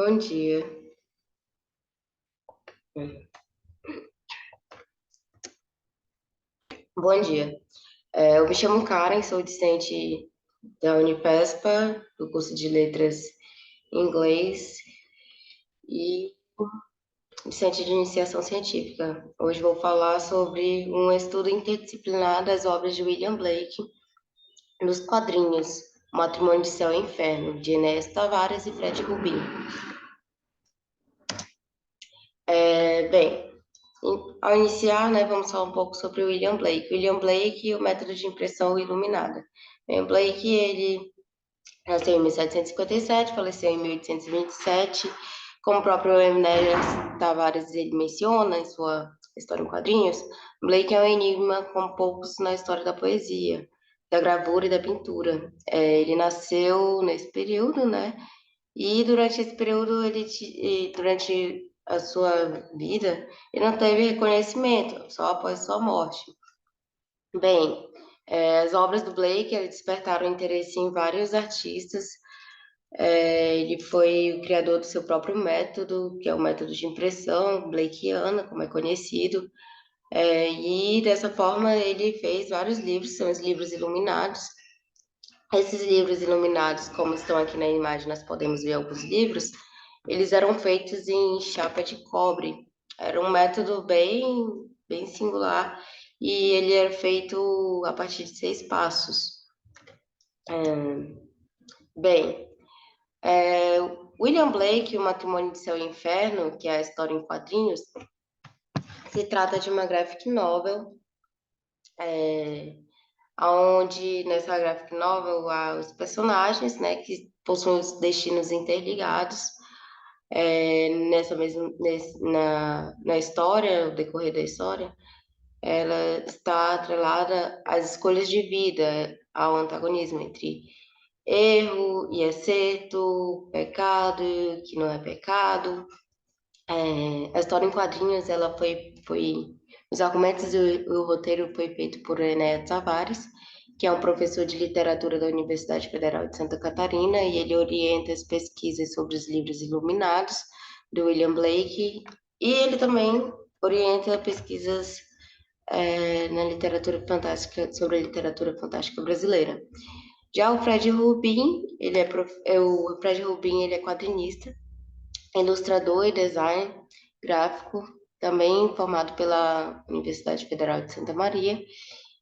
Bom dia. Bom dia. Eu me chamo Karen, sou discente da Unipespa, do curso de Letras em Inglês e discente de iniciação científica. Hoje vou falar sobre um estudo interdisciplinar das obras de William Blake nos quadrinhos Matrimônio de Céu e Inferno, de Enéas Tavares e Fred Rubin. Bem, ao iniciar, né, vamos falar um pouco sobre o William Blake. William Blake e o método de impressão iluminada. Bem, o Blake, ele nasceu em 1757, faleceu em 1827. Como o próprio Enéas Tavares ele menciona em sua história em quadrinhos, Blake é um enigma como poucos na história da poesia, da gravura e da pintura. Ele nasceu nesse período, né? E durante esse período, durante a sua vida, ele não teve reconhecimento, só após sua morte. Bem, as obras do Blake despertaram interesse em vários artistas. Ele foi o criador do seu próprio método, que é o método de impressão Blakeana, como é conhecido. E dessa forma ele fez vários livros, são os livros iluminados. Esses livros iluminados, como estão aqui na imagem, nós podemos ver alguns livros, eles eram feitos em chapa de cobre. Era um método bem singular e ele era feito a partir de 6 passos. Bem, William Blake, O Matrimônio de Céu e Inferno, que é a história em quadrinhos, se trata de uma graphic novel, onde nessa graphic novel há os personagens, né, que possuem os destinos interligados. Na história, o decorrer da história, ela está atrelada às escolhas de vida, ao antagonismo entre erro e acerto, pecado que não é pecado. A história em quadrinhos, ela os argumentos e o roteiro foi feito por Enéas Tavares, que é um professor de literatura da Universidade Federal de Santa Catarina, e ele orienta as pesquisas sobre os livros iluminados do William Blake, e ele também orienta pesquisas na literatura fantástica, sobre a literatura fantástica brasileira. Já o Fred Rubin, o Fred Rubin, ele é quadrinista, ilustrador e design gráfico, também formado pela Universidade Federal de Santa Maria.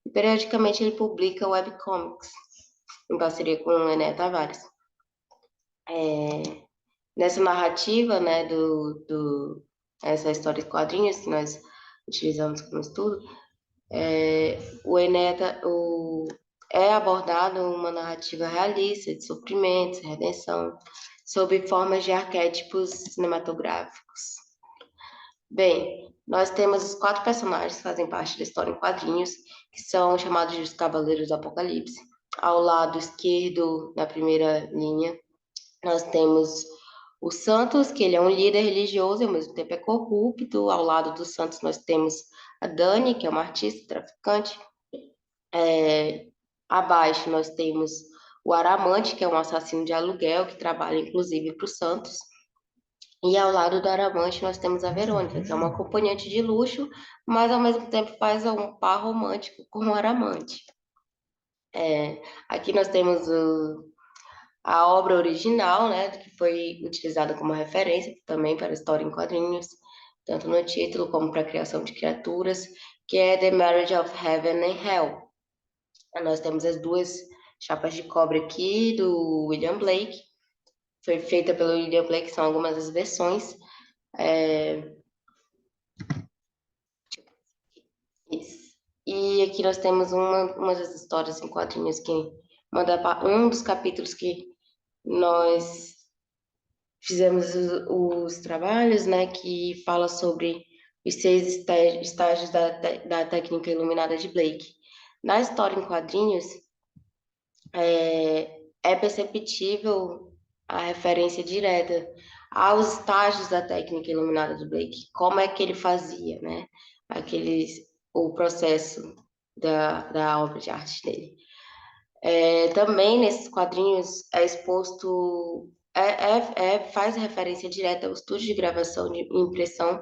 E periodicamente ele publica webcomics, em parceria com o Ené Tavares. Nessa narrativa, né, essa história de quadrinhos que nós utilizamos como estudo, o Ené, é abordado uma narrativa realista de sofrimentos, redenção, sob formas de arquétipos cinematográficos. Bem, nós temos os 4 personagens que fazem parte da história em quadrinhos, que são chamados de os Cavaleiros do Apocalipse. Ao lado esquerdo, na primeira linha, nós temos o Santos, que ele é um líder religioso e ao mesmo tempo é corrupto. Ao lado do Santos, nós temos a Dani, que é uma artista traficante. Abaixo, nós temos o Aramante, que é um assassino de aluguel, que trabalha inclusive para o Santos. E ao lado do Aramante nós temos a Verônica, que é uma acompanhante de luxo, mas ao mesmo tempo faz um par romântico com o Aramante. Aqui nós temos a obra original, né, que foi utilizada como referência também para a história em quadrinhos, tanto no título como para a criação de criaturas, que é The Marriage of Heaven and Hell. Nós temos as duas chapas de cobre aqui do William Blake, foi feita pelo William Blake, são algumas das versões. Isso. E aqui nós temos uma das histórias em quadrinhos um dos capítulos que nós fizemos os trabalhos, né, que fala sobre os 6 estágios da técnica iluminada de Blake. Na história em quadrinhos, é perceptível a referência direta aos estágios da técnica iluminada do Blake, como é que ele fazia, né? O processo da obra de arte dele. Também nesses quadrinhos é exposto faz referência direta ao estúdio de gravação e impressão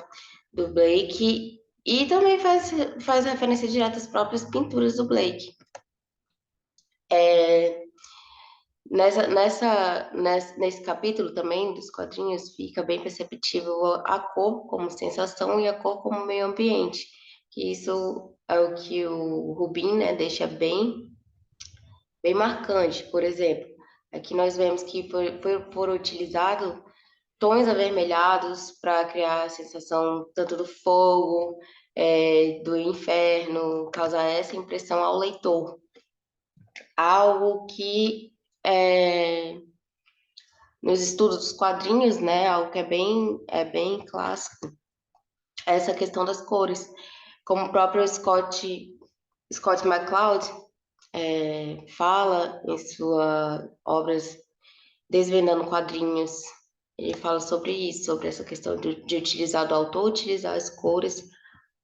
do Blake e também faz referência direta às próprias pinturas do Blake. É, nesse capítulo também dos quadrinhos fica bem perceptível a cor como sensação e a cor como meio ambiente, que isso é o que o Rubin, né, deixa bem marcante. Por exemplo, aqui nós vemos que foi utilizado tons avermelhados para criar a sensação tanto do fogo, do inferno, causar essa impressão ao leitor. Algo que nos estudos dos quadrinhos, né, algo que é bem clássico, é essa questão das cores. Como o próprio Scott McCloud fala em suas obras Desvendando Quadrinhos, ele fala sobre isso, sobre essa questão de utilizar, do autor utilizar as cores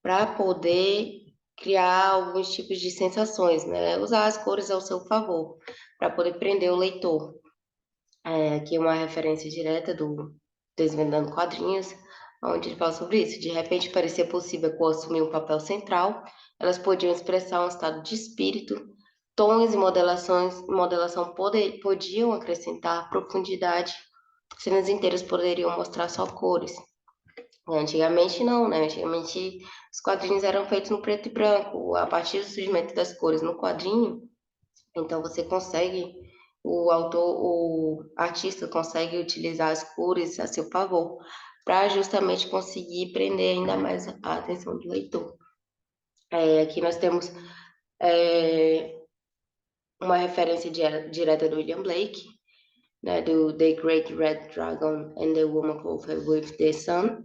para poder criar alguns tipos de sensações, né? Usar as cores ao seu favor, para poder prender o leitor. Aqui é uma referência direta do Desvendando Quadrinhos, onde ele fala sobre isso. De repente, parecia possível a cor assumir um papel central, elas podiam expressar um estado de espírito, tons e modelação podiam acrescentar profundidade, cenas inteiras poderiam mostrar só cores. Antigamente não, né? Antigamente os quadrinhos eram feitos no preto e branco, a partir do surgimento das cores no quadrinho, então você consegue, o artista consegue utilizar as cores a seu favor, para justamente conseguir prender ainda mais a atenção do leitor. Aqui nós temos uma referência direta do William Blake, né, do The Great Red Dragon and the Woman Clothed with the Sun.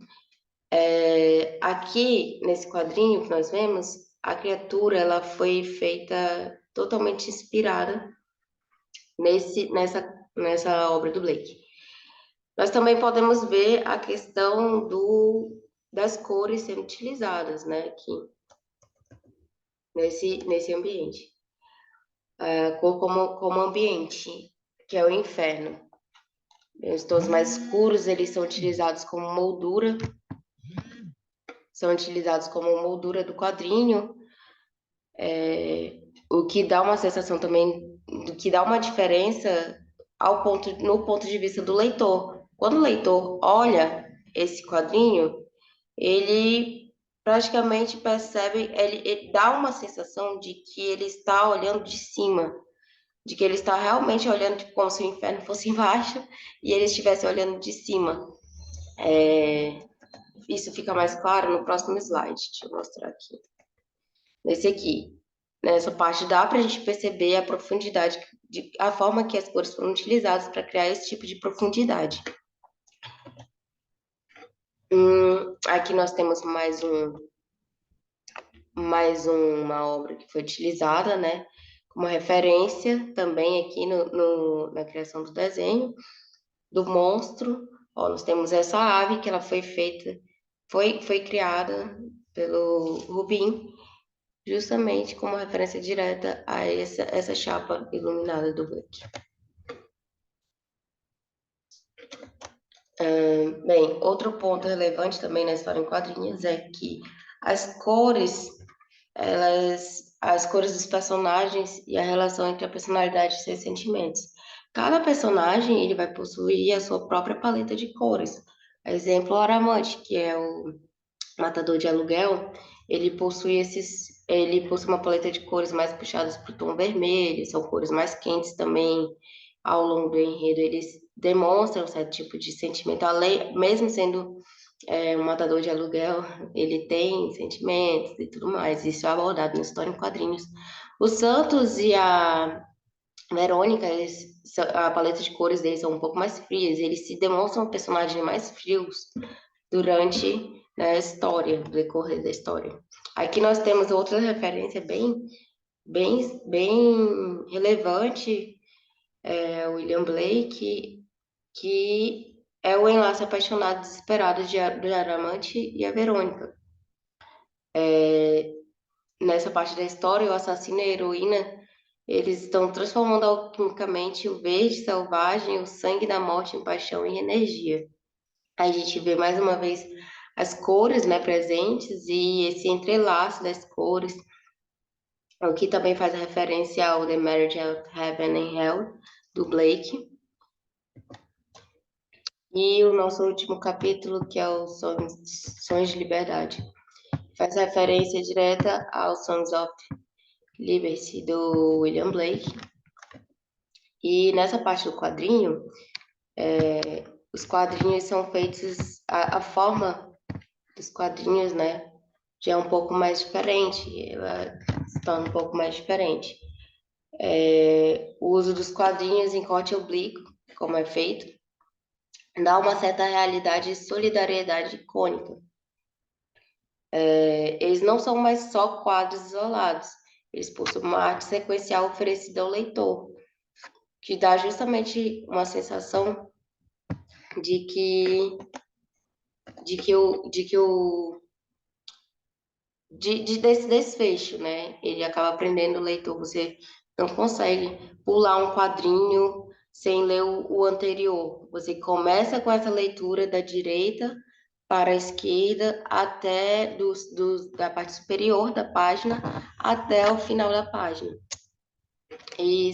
Aqui, nesse quadrinho que nós vemos, a criatura ela foi feita totalmente inspirada nessa obra do Blake. Nós também podemos ver a questão das cores sendo utilizadas, né, aqui, nesse ambiente. A cor como ambiente, que é o inferno. Os tons mais escuros, eles são utilizados como moldura, do quadrinho, o que dá uma sensação também, que dá uma diferença no ponto de vista do leitor. Quando o leitor olha esse quadrinho, ele praticamente percebe, ele dá uma sensação de que ele está olhando de cima, de que ele está realmente olhando tipo, como se o inferno fosse embaixo e ele estivesse olhando de cima. Isso fica mais claro no próximo slide. Deixa eu mostrar aqui. Nesse aqui. Nessa parte dá para a gente perceber a profundidade, a forma que as cores foram utilizadas para criar esse tipo de profundidade. Aqui nós temos mais uma obra que foi utilizada, né, como referência também aqui na criação do desenho do monstro. Ó, nós temos essa ave que ela foi criada pelo Rubin, justamente como referência direta a essa chapa iluminada do Blake. Bem, outro ponto relevante também na história em quadrinhos é que as cores dos personagens e a relação entre a personalidade e seus sentimentos. Cada personagem ele vai possuir a sua própria paleta de cores. Exemplo, o Aramante, que é o matador de aluguel, ele possui uma paleta de cores mais puxadas para o tom vermelho, são cores mais quentes também. Ao longo do enredo, eles demonstram certo tipo de sentimento, mesmo sendo um matador de aluguel, ele tem sentimentos e tudo mais. Isso é abordado na história em quadrinhos. O Santos e a Verônica, a paleta de cores deles são um pouco mais frias, eles se demonstram personagens mais frios durante, né, a história, no decorrer da história. Aqui nós temos outra referência bem relevante, William Blake, que é o enlace apaixonado desesperado do Aramante e a Verônica. Nessa parte da história, o assassino e a heroína Eles estão transformando alquimicamente o verde selvagem, o sangue da morte em paixão e energia. A gente vê mais uma vez as cores, né, presentes e esse entrelaço das cores, o que também faz referência ao The Marriage of Heaven and Hell, do Blake. E o nosso último capítulo, que é o Sonhos de Liberdade, faz referência direta ao Songs of Liberty, do William Blake. E nessa parte do quadrinho, os quadrinhos são feitos, a forma dos quadrinhos, né, já é um pouco mais diferente, ela se torna um pouco mais diferente. O uso dos quadrinhos em corte oblíquo, como é feito, dá uma certa realidade e solidariedade icônica. Eles não são mais só quadros isolados, eles possuem uma arte sequencial oferecida ao leitor, que dá justamente uma sensação de que de que o de que o desse desfecho, né? Ele acaba prendendo o leitor. Você não consegue pular um quadrinho sem ler o anterior. Você começa com essa leitura da direita para a esquerda até da parte superior da página até o final da página. E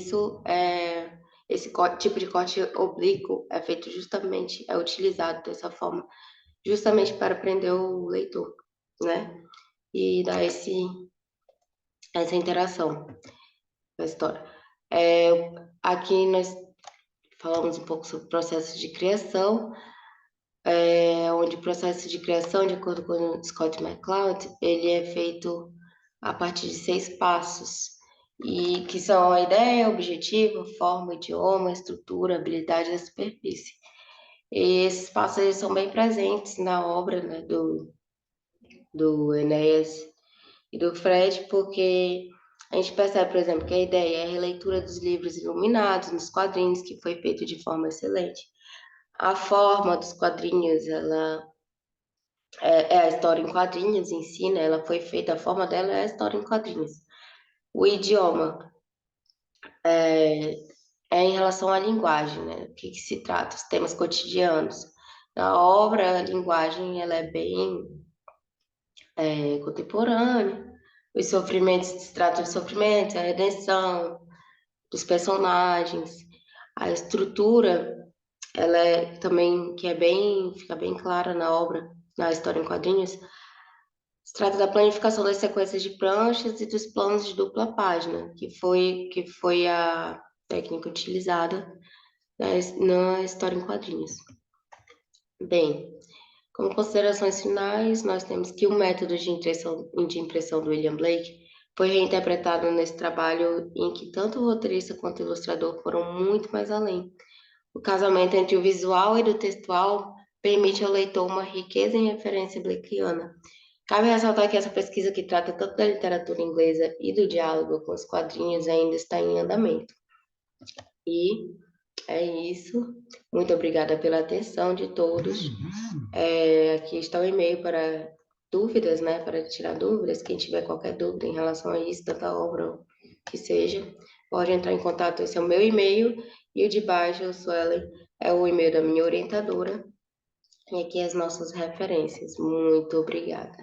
esse tipo de corte oblíquo é feito justamente, é utilizado dessa forma, justamente para prender o leitor, né? E dar essa interação com a história. Aqui nós falamos um pouco sobre o processo de criação, onde o processo de criação, de acordo com o Scott McCloud, ele é feito a partir de 6 passos, e que são a ideia, objetivo, forma, idioma, estrutura, habilidade da superfície. E esses passos eles são bem presentes na obra, né, do Enéas e do Fred, porque a gente percebe, por exemplo, que a ideia é a releitura dos livros iluminados nos quadrinhos, que foi feito de forma excelente. A forma dos quadrinhos, ela é a história em quadrinhos em si, né? Ela foi feita, a forma dela é a história em quadrinhos. O idioma é em relação à linguagem, né? O que se trata? Os temas cotidianos. Na obra, a linguagem ela é bem contemporânea. Os sofrimentos se tratam de sofrimentos, a redenção dos personagens, a estrutura, ela é também que é bem, fica bem clara na obra, na história em quadrinhos. Se trata da planificação das sequências de pranchas e dos planos de dupla página, que foi a técnica utilizada na história em quadrinhos. Bem, como considerações finais, nós temos que o método de impressão do William Blake foi reinterpretado nesse trabalho em que tanto o roteirista quanto o ilustrador foram muito mais além. O casamento entre o visual e o textual permite ao leitor uma riqueza em referência blakeiana. Cabe ressaltar que essa pesquisa, que trata tanto da literatura inglesa e do diálogo com os quadrinhos, ainda está em andamento. E é isso. Muito obrigada pela atenção de todos. Aqui está o e-mail para dúvidas, né? Para tirar dúvidas. Quem tiver qualquer dúvida em relação a isso, tanta obra que seja, pode entrar em contato. Esse é o meu e-mail. E o de baixo, o Suelen, é o e-mail da minha orientadora. E aqui as nossas referências. Muito obrigada.